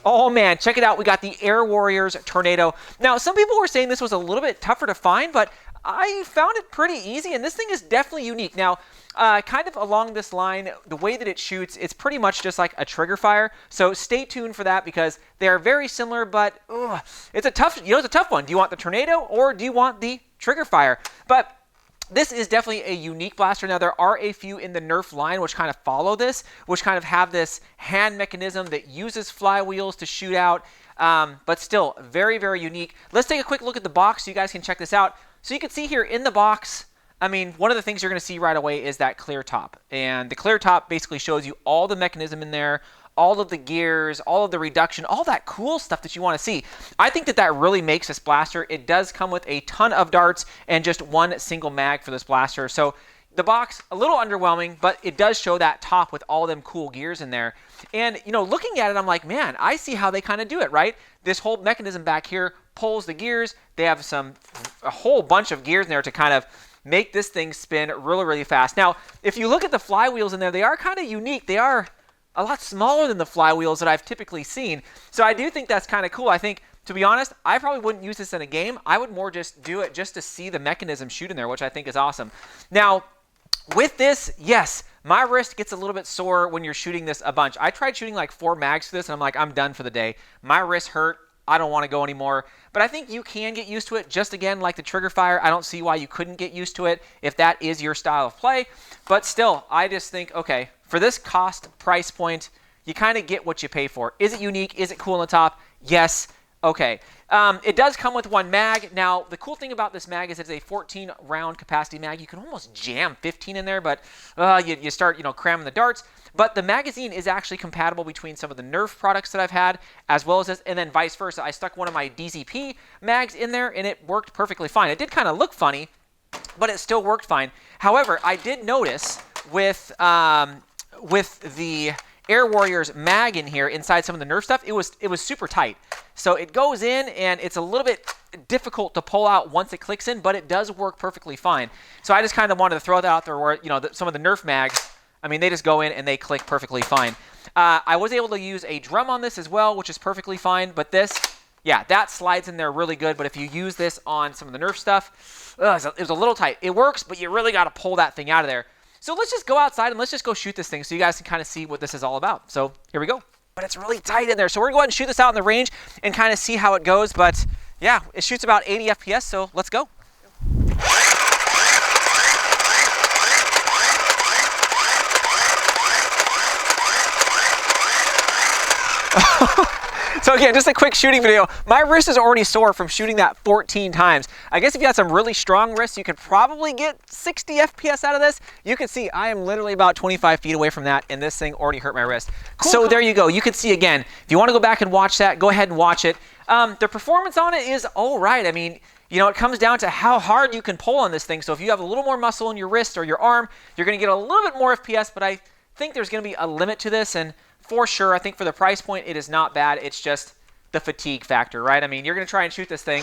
Oh man, check it out. We got the Air Warriors Tornado. Now, some people were saying this was a little bit tougher to find, but I found it pretty easy, and this thing is definitely unique. Now, kind of along this line, the way that it shoots, it's pretty much just like a trigger fire. So stay tuned for that because they are very similar, but it's a tough, it's a tough one. Do you want the tornado or do you want the trigger fire? But this is definitely a unique blaster. Now, there are a few in the Nerf line which kind of follow this, which kind of have this hand mechanism that uses flywheels to shoot out, but still very, very unique. Let's take a quick look at the box so you guys can check this out. So you can see here in the box, I mean, one of the things you're going to see right away is that clear top. And the clear top basically shows you all the mechanism in there, all of the gears, all of the reduction, all that cool stuff that you want to see. I think that that really makes this blaster. It does come with a ton of darts and just one single mag for this blaster. So the box, a little underwhelming, but it does show that top with all them cool gears in there. And, looking at it, I'm like, man, I see how they kind of do it, right? This whole mechanism back here pulls the gears. They have a whole bunch of gears in there to kind of make this thing spin really, really fast. Now, if you look at the flywheels in there, they are kind of unique. They are a lot smaller than the flywheels that I've typically seen. So I do think that's kind of cool. I think, to be honest, I probably wouldn't use this in a game. I would more just do it just to see the mechanism shoot in there, which I think is awesome. Now, with this, yes, my wrist gets a little bit sore when you're shooting this a bunch. I tried shooting like 4 mags for this, and I'm like, I'm done for the day. My wrist hurt. I don't want to go anymore. But I think you can get used to it. Just again, like the trigger fire, I don't see why you couldn't get used to it if that is your style of play. But still, I just think, okay, for this cost price point, you kind of get what you pay for. Is it unique? Is it cool on the top? Yes. Okay. It does come with 1 mag. Now, the cool thing about this mag is it's a 14-round capacity mag. You can almost jam 15 in there, but you start, cramming the darts. But the magazine is actually compatible between some of the Nerf products that I've had, as well as this, and then vice versa. I stuck one of my DZP mags in there, and it worked perfectly fine. It did kind of look funny, but it still worked fine. However, I did notice with the Air Warriors mag in here, inside some of the Nerf stuff, it was super tight. So it goes in, and it's a little bit difficult to pull out once it clicks in, but it does work perfectly fine. So I just kind of wanted to throw that out there where, some of the Nerf mags, I mean, they just go in and they click perfectly fine. I was able to use a drum on this as well, which is perfectly fine, but this, yeah, that slides in there really good, but if you use this on some of the Nerf stuff, it was a little tight. It works, but you really got to pull that thing out of there. So let's just go outside and let's just go shoot this thing so you guys can kind of see what this is all about. So here we go. But it's really tight in there. So we're going to go ahead and shoot this out in the range and kind of see how it goes. But yeah, it shoots about 80 FPS, so let's go. So again, just a quick shooting video. My wrist is already sore from shooting that 14 times. I guess if you had some really strong wrists, you could probably get 60 FPS out of this. You can see I am literally about 25 feet away from that, and this thing already hurt my wrist. Cool. So there you go. You can see again, if you want to go back and watch that, go ahead and watch it. The performance on it is all right. I mean, it comes down to how hard you can pull on this thing. So if you have a little more muscle in your wrist or your arm, you're going to get a little bit more FPS, but I think there's going to be a limit to this, and for sure, I think for the price point, it is not bad. It's just the fatigue factor, right? I mean, you're going to try and shoot this thing.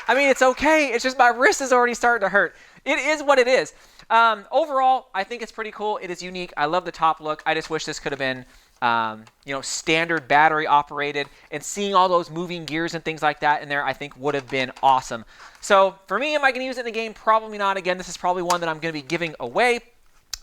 I mean, it's okay. It's just my wrist is already starting to hurt. It is what it is. Overall, I think it's pretty cool. It is unique. I love the top look. I just wish this could have been, standard battery operated, and seeing all those moving gears and things like that in there, I think would have been awesome. So for me, am I going to use it in the game? Probably not. Again, this is probably one that I'm going to be giving away.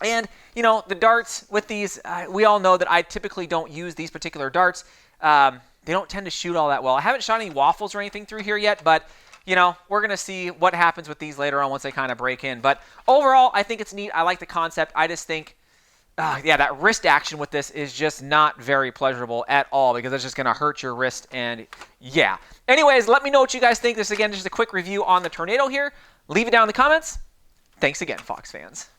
And, the darts with these, we all know that I typically don't use these particular darts. They don't tend to shoot all that well. I haven't shot any waffles or anything through here yet, but, we're going to see what happens with these later on once they kind of break in. But overall, I think it's neat. I like the concept. I just think, that wrist action with this is just not very pleasurable at all because it's just going to hurt your wrist. And, yeah. Anyways, let me know what you guys think. This, again, just a quick review on the Tornado here. Leave it down in the comments. Thanks again, Fox fans.